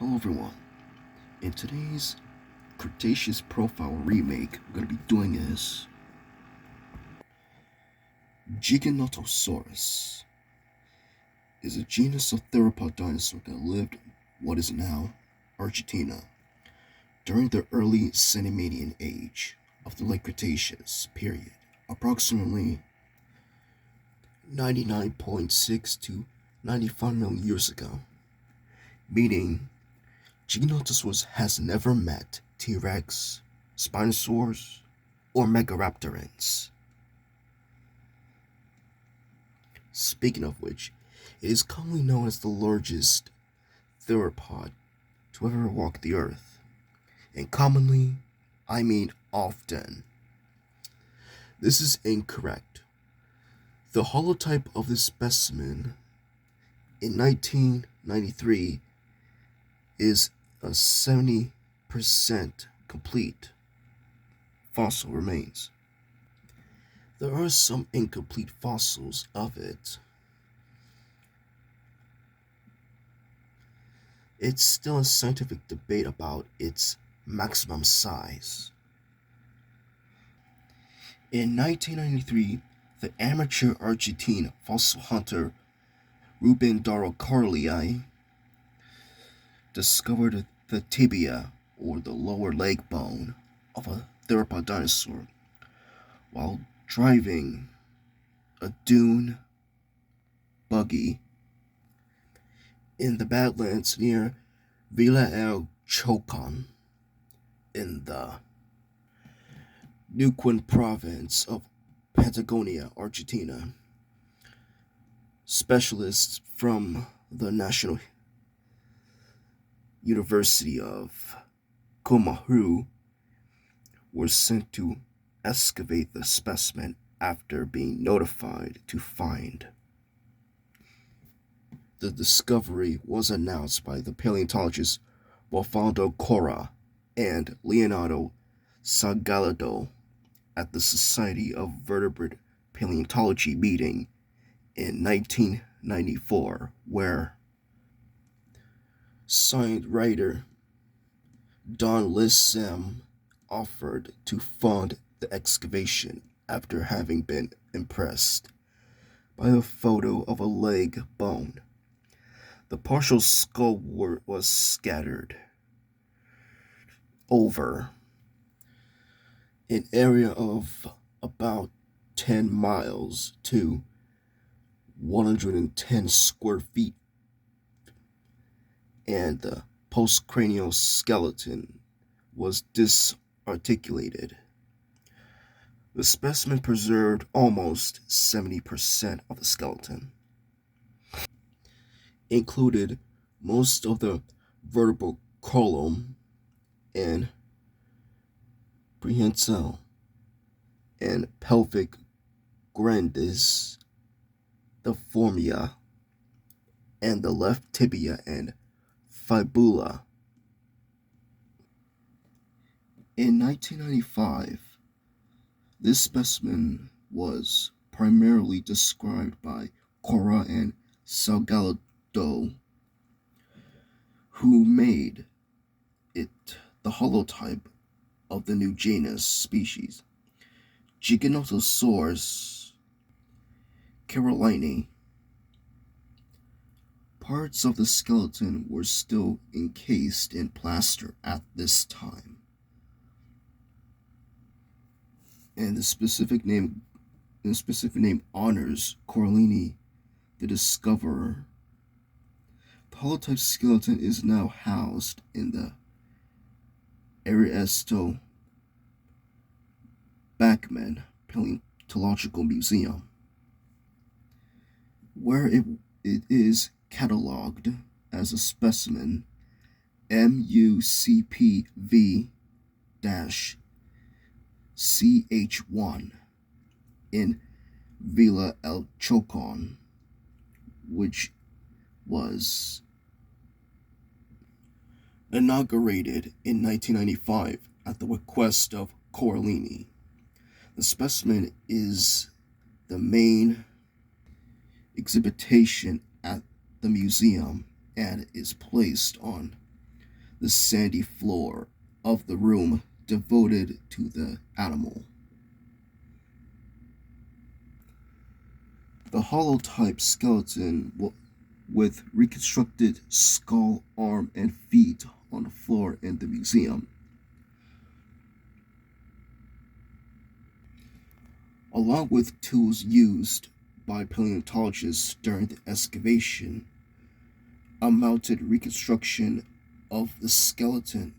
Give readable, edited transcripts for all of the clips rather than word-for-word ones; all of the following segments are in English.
Hello everyone. In today's Cretaceous profile remake, we're going to be doing is Giganotosaurus is a genus of theropod dinosaur that lived in what is now Argentina during the early Cenomanian age of the late Cretaceous period, approximately 99.6 to 95 million years ago, meaning Giganotosaurus has never met T-Rex, Spinosaurus, or Megaraptorans. Speaking of which, it is commonly known as the largest theropod to ever walk the earth. And commonly, I mean often. This is incorrect. The holotype of this specimen in 1993 is a 70% complete fossil remains. There are some incomplete fossils of it. It's still a scientific debate about its maximum size. In 1993, the amateur Argentine fossil hunter Ruben Daro Carlii discovered the tibia, or the lower leg bone, of a theropod dinosaur while driving a dune buggy in the Badlands near Villa El Chocon in the Neuquén province of Patagonia, Argentina. Specialists from the National University of Comahue were sent to excavate the specimen after being notified to find. The discovery was announced by the paleontologists Wolfando Cora and Leonardo Salgado at the Society of Vertebrate Paleontology meeting in 1994, where science writer Don Lissem offered to fund the excavation after having been impressed by a photo of a leg bone. The partial skull was scattered over an area of about 10 miles to 110 square feet, and the postcranial skeleton was disarticulated. The specimen preserved almost 70% of the skeleton, included most of the vertebral column and prehensile and pelvic grandis, the formia, and the left tibia and fibula. In 1995, this specimen was primarily described by Cora and Salgado, who made it the holotype of the new genus species Giganotosaurus carolini. Parts of the skeleton were still encased in plaster at this time, and the specific name honors Carlini, the discoverer. The holotype skeleton is now housed in the Ernesto Bachmann Paleontological Museum, where it is catalogued as a specimen MUCPV-CH1 in Villa El Chocon, which was inaugurated in 1995 at the request of Corellini. The specimen is the main exhibition at the museum and is placed on the sandy floor of the room devoted to the animal. The holotype skeleton with reconstructed skull, arm, and feet on the floor in the museum. Along with tools used by paleontologists during the excavation, a mounted reconstruction of the skeleton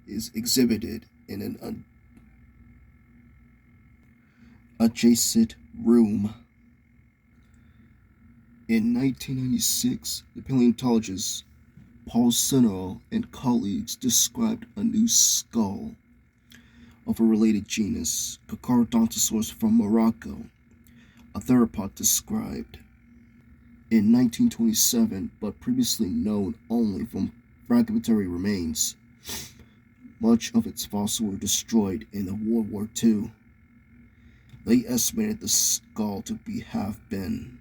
is exhibited in an adjacent room. In 1996, the paleontologist Paul Sinnel and colleagues described a new skull of a related genus, Giganotosaurus from Morocco, a theropod described in 1927 but previously known only from fragmentary remains. Much of its fossils were destroyed in the World War II. They estimated the skull to have been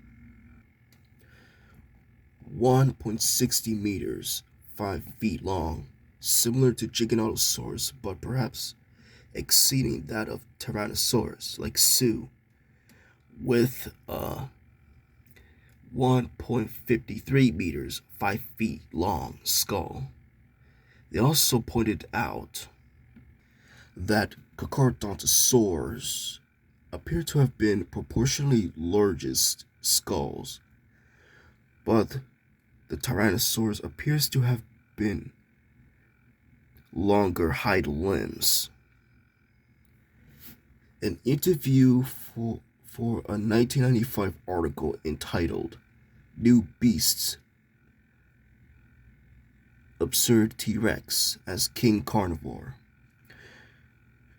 1.60 meters, 5 feet long, similar to Giganotosaurus, but perhaps exceeding that of Tyrannosaurus, like Sue, with 1.53 meters, 5 feet long skull. They also pointed out that Giganotosaurs appear to have been proportionally largest skulls, but the Tyrannosaurus appears to have been longer hind limbs. An interview for a 1995 article entitled New Beasts Absurd T-Rex as King Carnivore,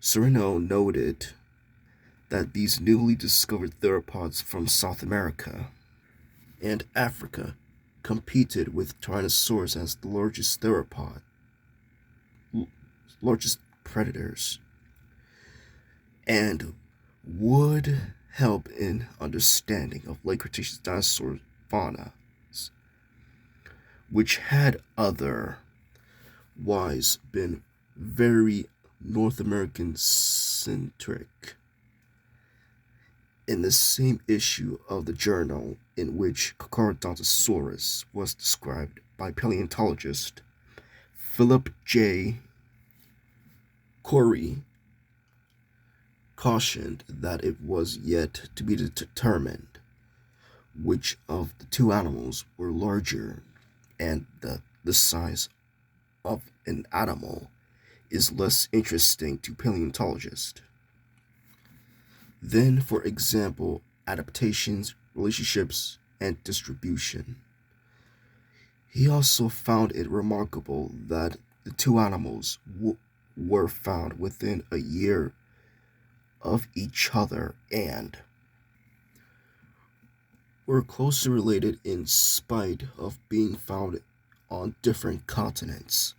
Sereno noted that these newly discovered theropods from South America and Africa competed with Tyrannosaurus as the largest predators, and would help in understanding of late Cretaceous dinosaur fauna, which had otherwise been very North American centric. In the same issue of the journal in which Giganotosaurus was described by paleontologist Philip J. Corey, cautioned that it was yet to be determined which of the two animals were larger, and that the size of an animal is less interesting to paleontologists. Then, for example, adaptations, relationships, and distribution. He also found it remarkable that the two animals were found within a year of each other and were closely related in spite of being found on different continents.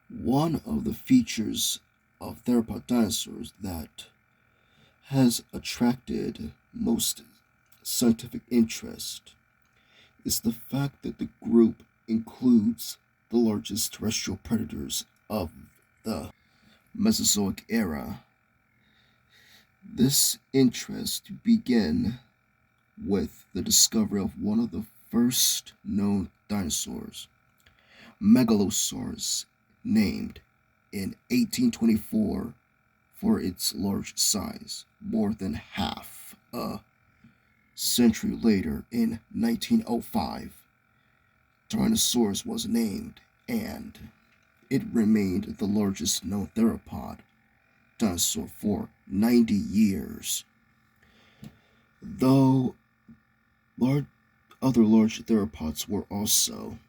One of the features of theropod dinosaurs that has attracted most scientific interest is the fact that the group includes the largest terrestrial predators of the Mesozoic era. This interest began with the discovery of one of the first known dinosaurs, Megalosaurus, named in 1824 for its large size. More than half a century later, in 1905, Tyrannosaurus was named, and it remained the largest known theropod dinosaur for 90 years. Though other large theropods were also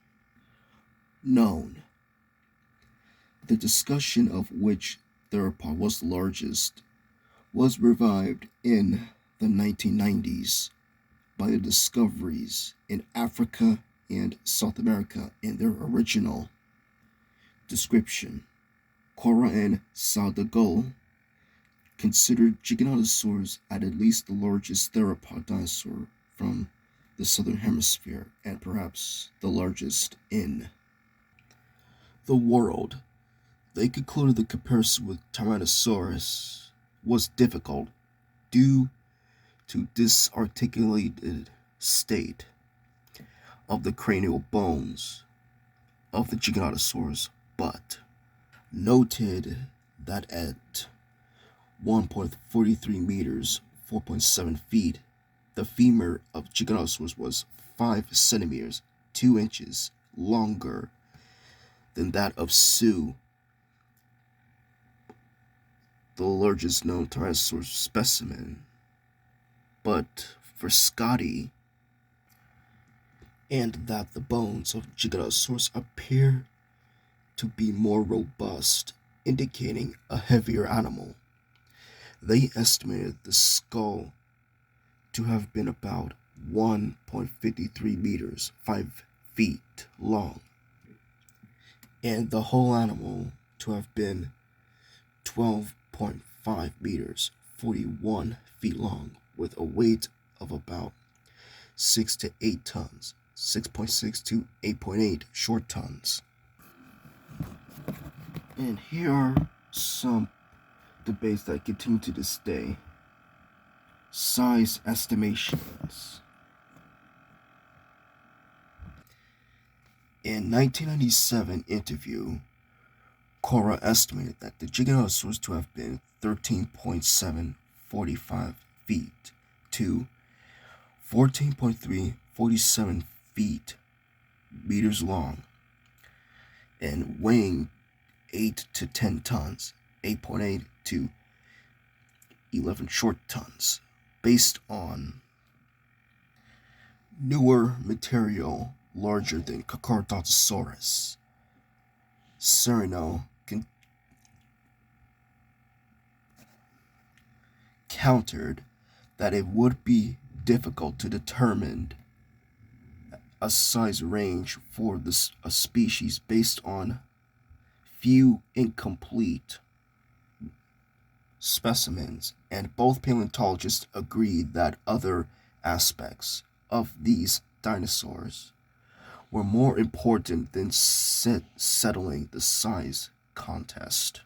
known, the discussion of which theropod was the largest was revived in the 1990s by the discoveries in Africa and South America in their original description. Cora and Saldago considered Giganotosaurus at least the largest theropod dinosaur from the southern hemisphere, and perhaps the largest in the world. They concluded the comparison with Tyrannosaurus was difficult due to disarticulated state of the cranial bones of the Giganotosaurus, but noted that at 1.43 meters, 4.7 feet, the femur of Giganotosaurus was 5 centimeters, 2 inches longer than that of Sue, the largest known Tyrannosaurus specimen. But for Scotty, and that the bones of Giganotosaurus appear to be more robust, indicating a heavier animal. They estimated the skull to have been about 1.53 meters, 5 feet long, and the whole animal to have been 12.5 meters, 41 feet long, with a weight of about 6 to 8 tons, 6.6 to 8.8 short tons. And here are some debates that continue to this day. Size estimations. In 1997 interview, Cora estimated that the Giganotosaurus to have been 13.745 feet to 14.347 feet meters long and weighing 8 to 10 tons, 8.8 to 11 short tons, based on newer material larger than Giganotosaurus. Serino countered that it would be difficult to determine a size range for a species based on few incomplete specimens, and both paleontologists agreed that other aspects of these dinosaurs were more important than settling the size contest.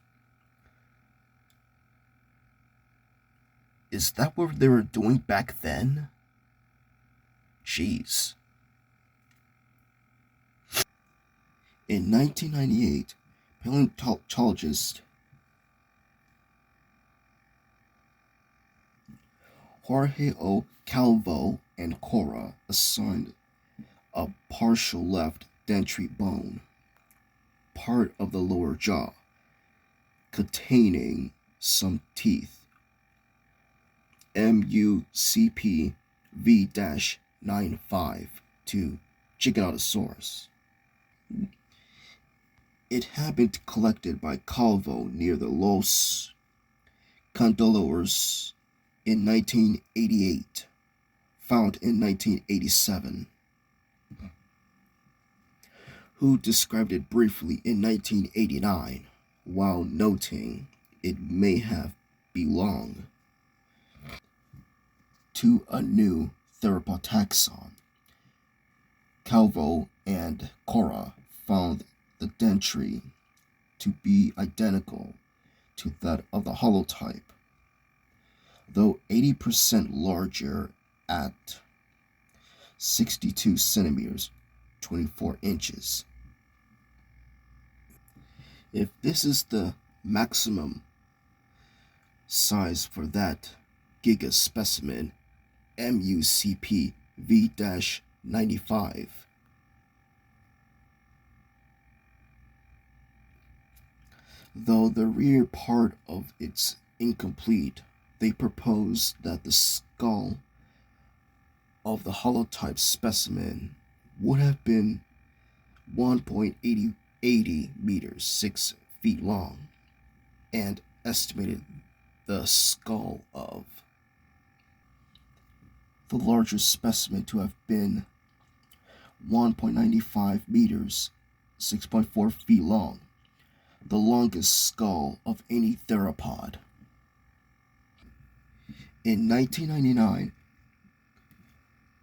Is that what they were doing back then? Jeez. In 1998, paleontologist Jorge O. Calvo and Cora assigned a partial left dentary bone, part of the lower jaw, containing some teeth, MUCP V-95 to Giganotosaurus. It had been collected by Calvo near the Los Condolores in 1988, found in 1987, who described it briefly in 1989, while noting it may have belonged to a new theropod taxon. Calvo and Cora found the dentary to be identical to that of the holotype, though 80% larger at 62 centimeters, 24 inches. If this is the maximum size for that giga specimen, MUCP V-95, though the rear part of it's incomplete, they propose that the skull of the holotype specimen would have been 1.80 meters, 6 feet long, and estimated the skull of the larger specimen to have been 1.95 meters, 6.4 feet long, the longest skull of any theropod. In 1999,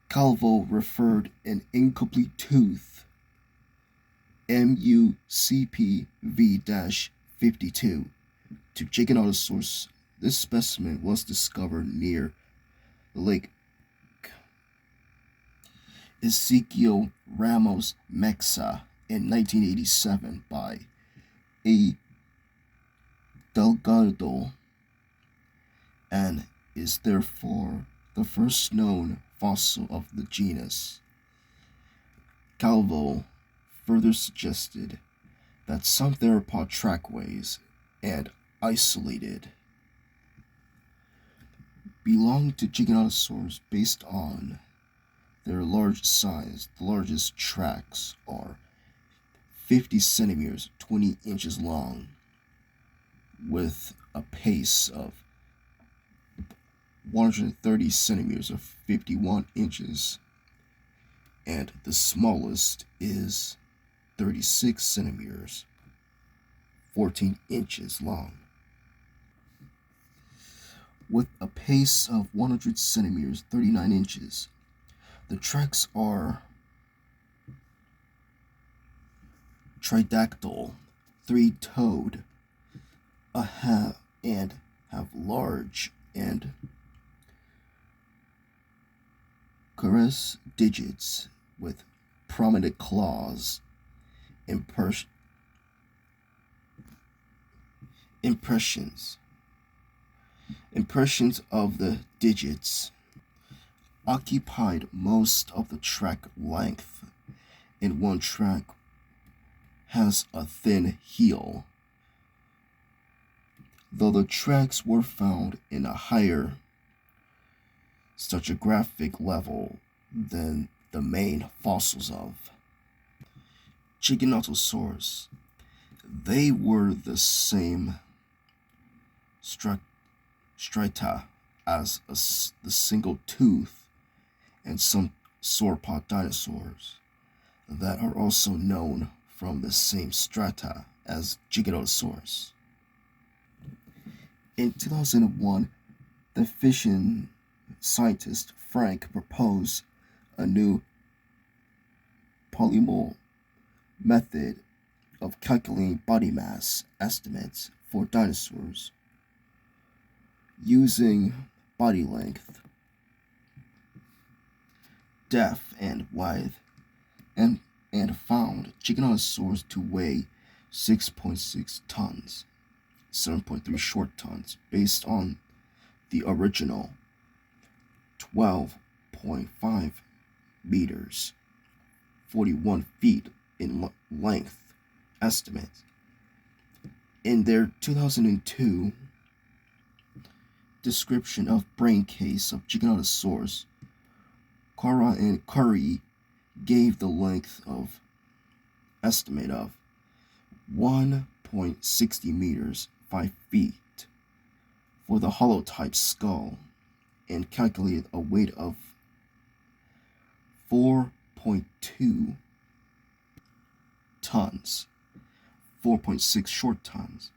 Calvo referred an incomplete tooth MUCPV-52 to Giganotosaurus. This specimen was discovered near Lake Ezekiel Ramos Mexa in 1987 by A. Delgado and is therefore the first known fossil of the genus. Calvo further suggested that some theropod trackways and isolated belong to Giganotosaurus based on their large size. The largest tracks are 50 centimeters, 20 inches long, with a pace of 130 centimeters or 51 inches, and the smallest is 36 centimeters, 14 inches long. With a pace of 100 centimeters, 39 inches, the tracks are tridactyl, three-toed, and have large and caress digits with prominent claws. Impressions of the digits occupied most of the track length, and one track has a thin heel. Though the tracks were found in a higher stratigraphic level than the main fossils of Giganotosaurus, they were the same strata as the single tooth and some sauropod dinosaurs that are also known from the same strata as Giganotosaurus. In 2001, the fission scientist Frank proposed a new polynomial method of calculating body mass estimates for dinosaurs using body length, depth, and width, and found Giganotosaurus to weigh 6.6 tons, 7.3 short tons, based on the original 12.5 meters, 41 feet in length estimate. In their 2002 description of brain case of Giganotosaurus, Cara and Curry gave the length of estimate of 1.60 meters, 5 feet, for the holotype skull, and calculated a weight of 4.2 tons, 4.6 short tons,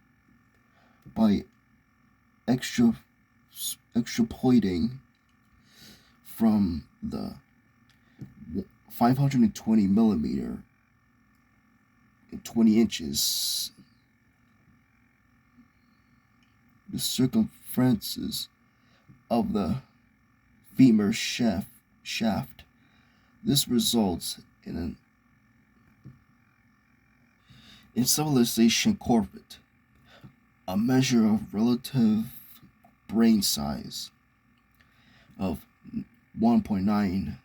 by extrapolating from the 520 millimeter and 20 inches the circumferences of the femur shaft. This results in an civilization corporate, a measure of relative brain size of 1.9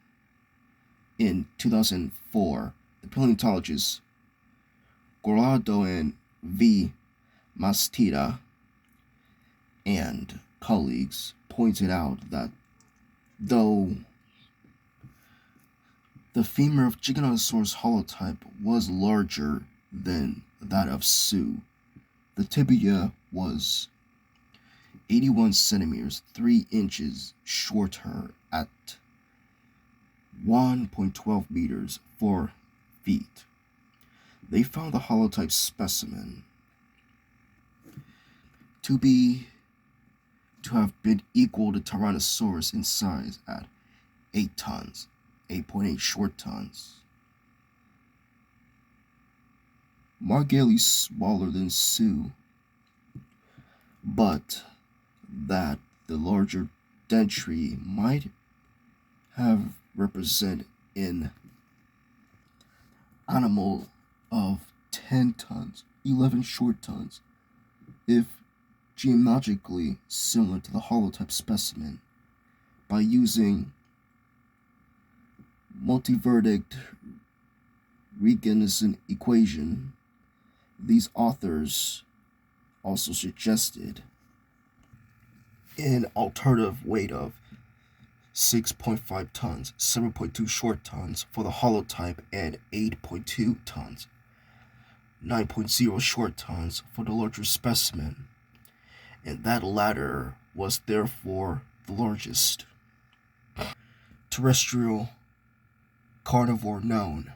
in 2004. The paleontologists Gorado and V. Mastida and colleagues pointed out that though the femur of Giganotosaurus holotype was larger than that of Sioux, the tibia was 81 centimeters, 3 inches shorter at 1.12 meters, 4 feet. They found the holotype specimen to have been equal to Tyrannosaurus in size at 8 tons, 8.8 short tons. marginally smaller than Sue, but that the larger dentary might have represented an animal of 10 tons, 11 short tons, if geologically similar to the holotype specimen, by using multiverdict Giganotosaurus equation. These authors also suggested an alternative weight of 6.5 tons, 7.2 short tons for the holotype, and 8.2 tons, 9.0 short tons for the larger specimen, and that latter was therefore the largest terrestrial carnivore known.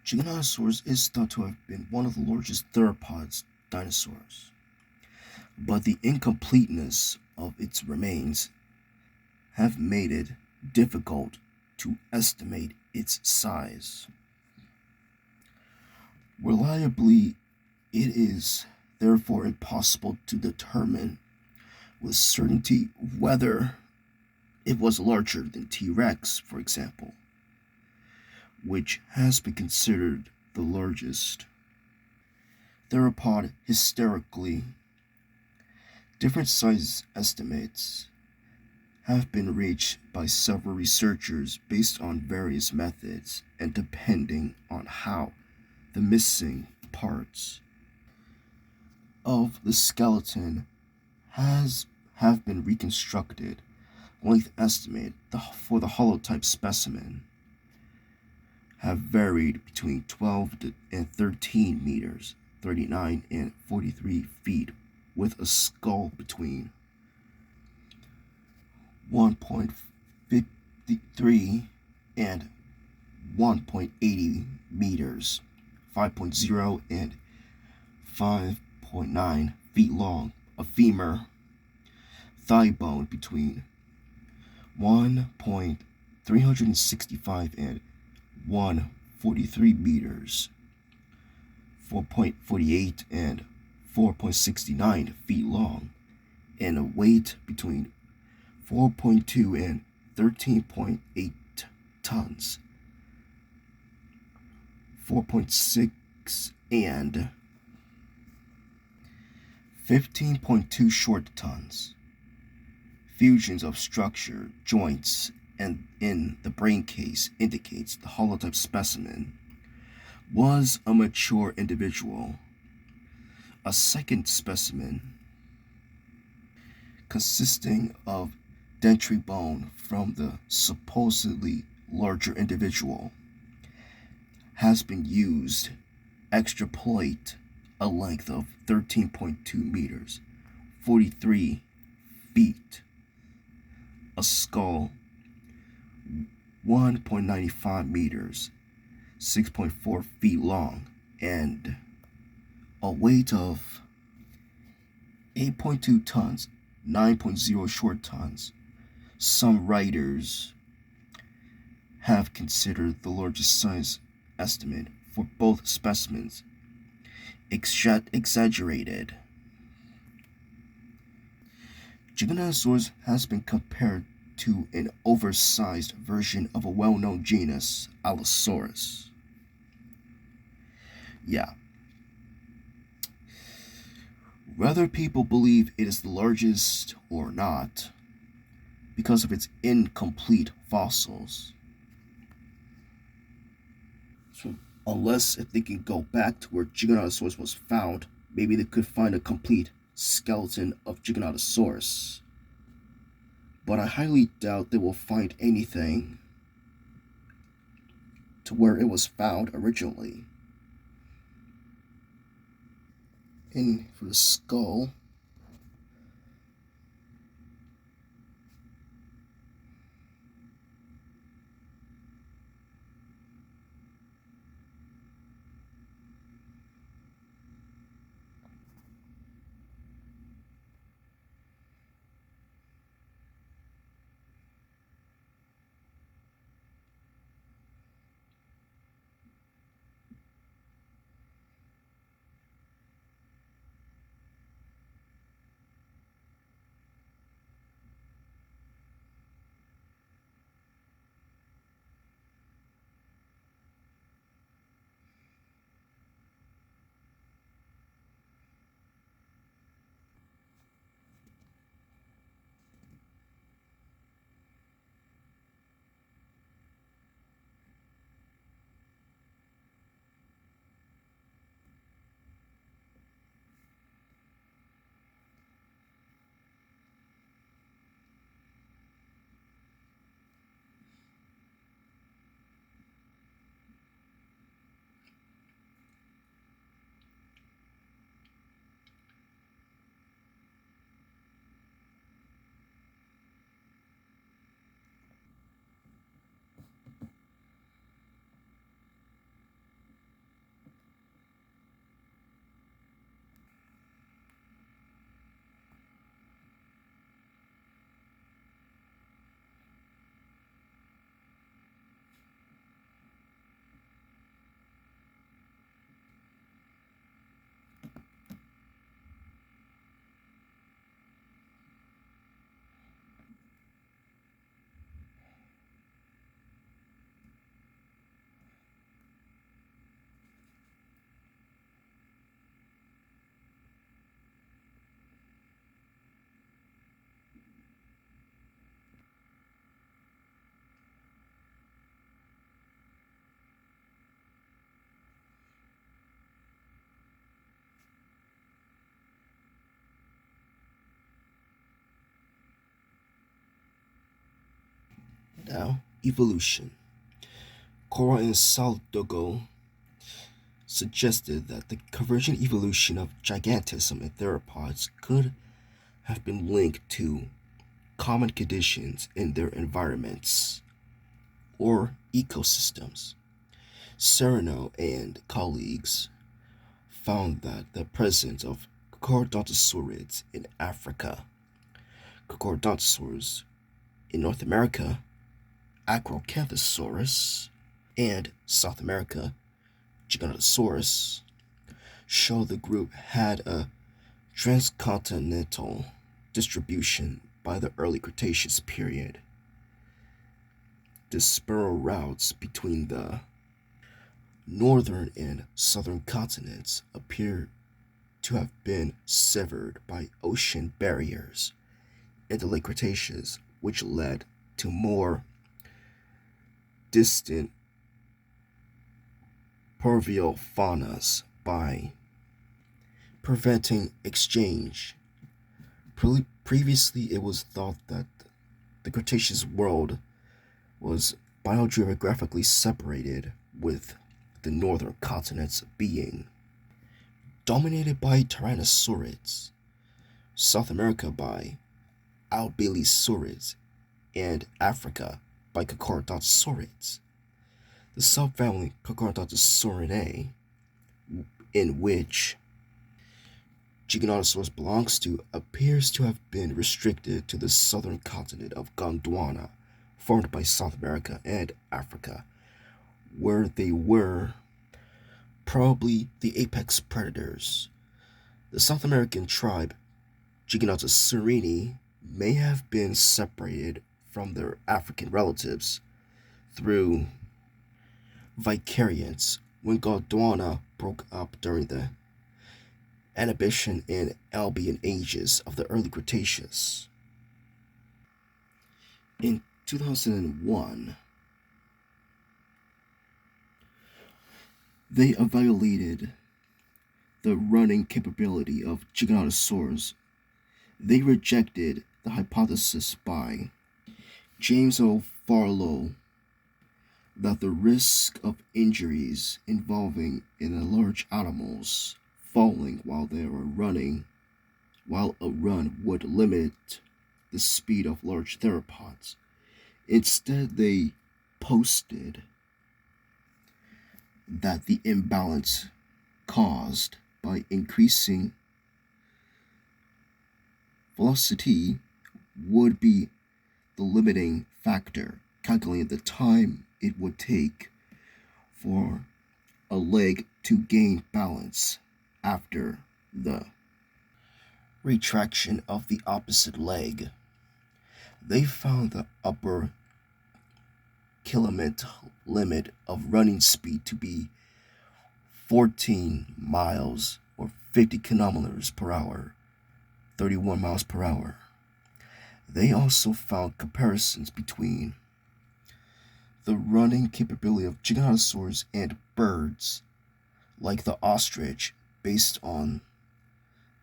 Giganotosaurus is thought to have been one of the largest theropods dinosaurs, but the incompleteness of its remains have made it difficult to estimate its size. Reliably, it is therefore impossible to determine with certainty whether it was larger than T. rex, for example, which has been considered the largest theropod historically. Different size estimates have been reached by several researchers based on various methods and depending on how the missing parts of the skeleton have been reconstructed. Length estimate for the holotype specimen have varied between 12 and 13 meters, 39 and 43 feet, with a skull between 1.53 and 1.80 meters, 5.0 and 5.9 feet long, a femur thigh bone between 1.365 and 143 meters, 4.48 and 4.69 feet long, and a weight between 4.2 and 13.8 tons, 4.6 and 15.2 short tons. Fusions of structure, joints, and in the brain case indicates the holotype specimen was a mature individual. A second specimen consisting of dentary bone from the supposedly larger individual has been used, extrapolate a length of 13.2 meters, 43 feet, a skull 1.95 meters, 6.4 feet long, and a weight of 8.2 tons, 9.0 short tons. Some writers have considered the largest size estimate for both specimens exaggerated. Giganotosaurus has been compared to an oversized version of a well-known genus, Allosaurus. Yeah. Whether people believe it is the largest or not, because of its incomplete fossils. So, unless if they can go back to where Giganotosaurus was found, maybe they could find a complete skeleton of Giganotosaurus. But I highly doubt they will find anything to where it was found originally. And for the skull, now evolution. Cora and Saldogo suggested that the convergent evolution of gigantism and theropods could have been linked to common conditions in their environments or ecosystems. Serrano and colleagues found that the presence of Giganotosaurids in Africa, Giganotosaurus in North America, Acrocanthosaurus, and South America, Giganotosaurus, show the group had a transcontinental distribution by the early Cretaceous period. The spiral routes between the northern and southern continents appear to have been severed by ocean barriers in the late Cretaceous, which led to more distant pervial faunas by preventing exchange. Previously, it was thought that the Cretaceous world was biogeographically separated, with the northern continents being dominated by tyrannosaurids, South America by albilesaurids, and Africa by Giganotosaurids. The subfamily Giganotosauridae, in which Giganotosaurus belongs to appears to have been restricted to the southern continent of Gondwana, formed by South America and Africa, where they were probably the apex predators. The South American tribe Giganotosaurus may have been separated from their African relatives through vicariance when Gondwana broke up during the Annihilation and Albian ages of the early Cretaceous. In 2001, they evaluated the running capability of Giganotosaurus. They rejected the hypothesis by James O. Farlow that the risk of injuries involving in large animals falling while they were running, while a run would limit the speed of large theropods. Instead, they posted that the imbalance caused by increasing velocity would be the limiting factor, calculating the time it would take for a leg to gain balance after the retraction of the opposite leg. They found the upper kilometer limit of running speed to be 14 miles or 50 kilometers per hour, 31 miles per hour. They also found comparisons between the running capability of Giganotosaurs and birds, like the ostrich, based on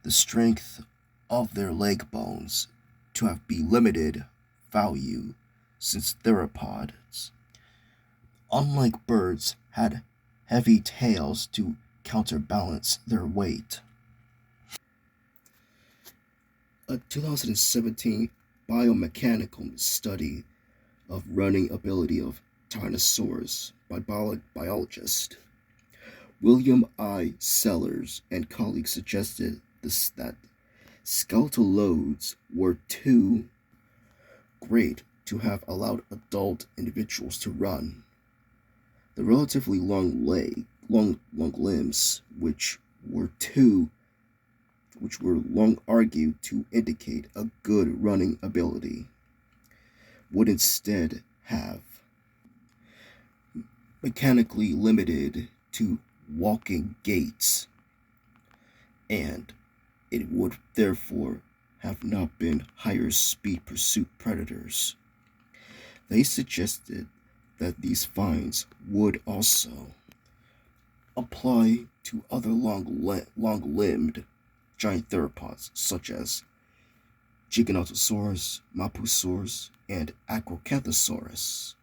the strength of their leg bones to have be limited value since theropods, unlike birds, had heavy tails to counterbalance their weight. A 2017 biomechanical study of running ability of Tyrannosaurus by biologist William I. Sellers and colleagues suggested that skeletal loads were too great to have allowed adult individuals to run. The relatively long limbs, which were long argued to indicate a good running ability, would instead have mechanically limited to walking gaits, and it would therefore have not been higher speed pursuit predators. They suggested that these finds would also apply to other long-limbed giant theropods such as Giganotosaurus, Mapusaurus, and Acrocanthosaurus.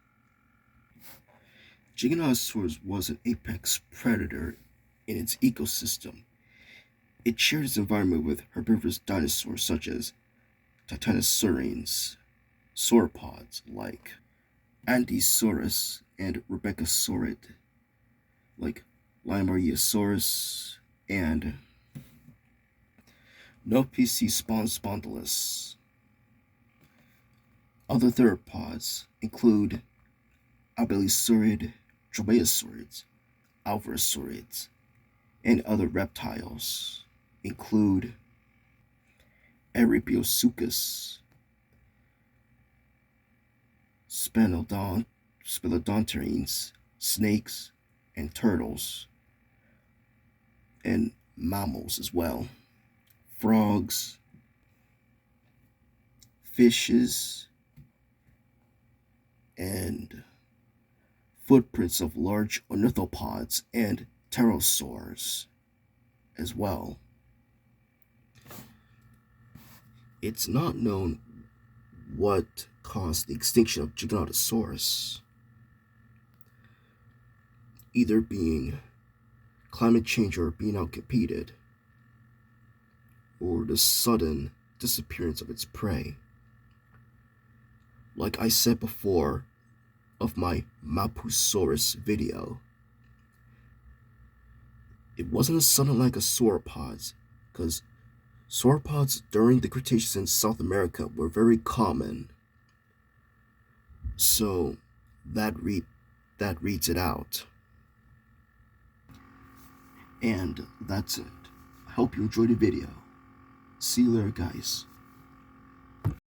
Giganotosaurus was an apex predator in its ecosystem. It shared its environment with herbivorous dinosaurs such as titanosaurines, sauropods like Andysaurus, and Rebecchasaurid like Limariasaurus and Nopicespondylus. Other theropods include Abelisaurid, Dromaeosaurids, Alvarezsaurids, and other reptiles include Erebiosuchus, Spinodontarines, snakes, and turtles, and mammals as well, frogs, fishes, and footprints of large ornithopods and pterosaurs as well. It's not known what caused the extinction of Giganotosaurus, either being climate change or being outcompeted, or the sudden disappearance of its prey. Like I said before of my Mapusaurus video, it wasn't a sudden like a sauropods, because Sauropods during the Cretaceous in South America were very common. So that reads it out. And that's it. I hope you enjoyed the video. See you later, guys.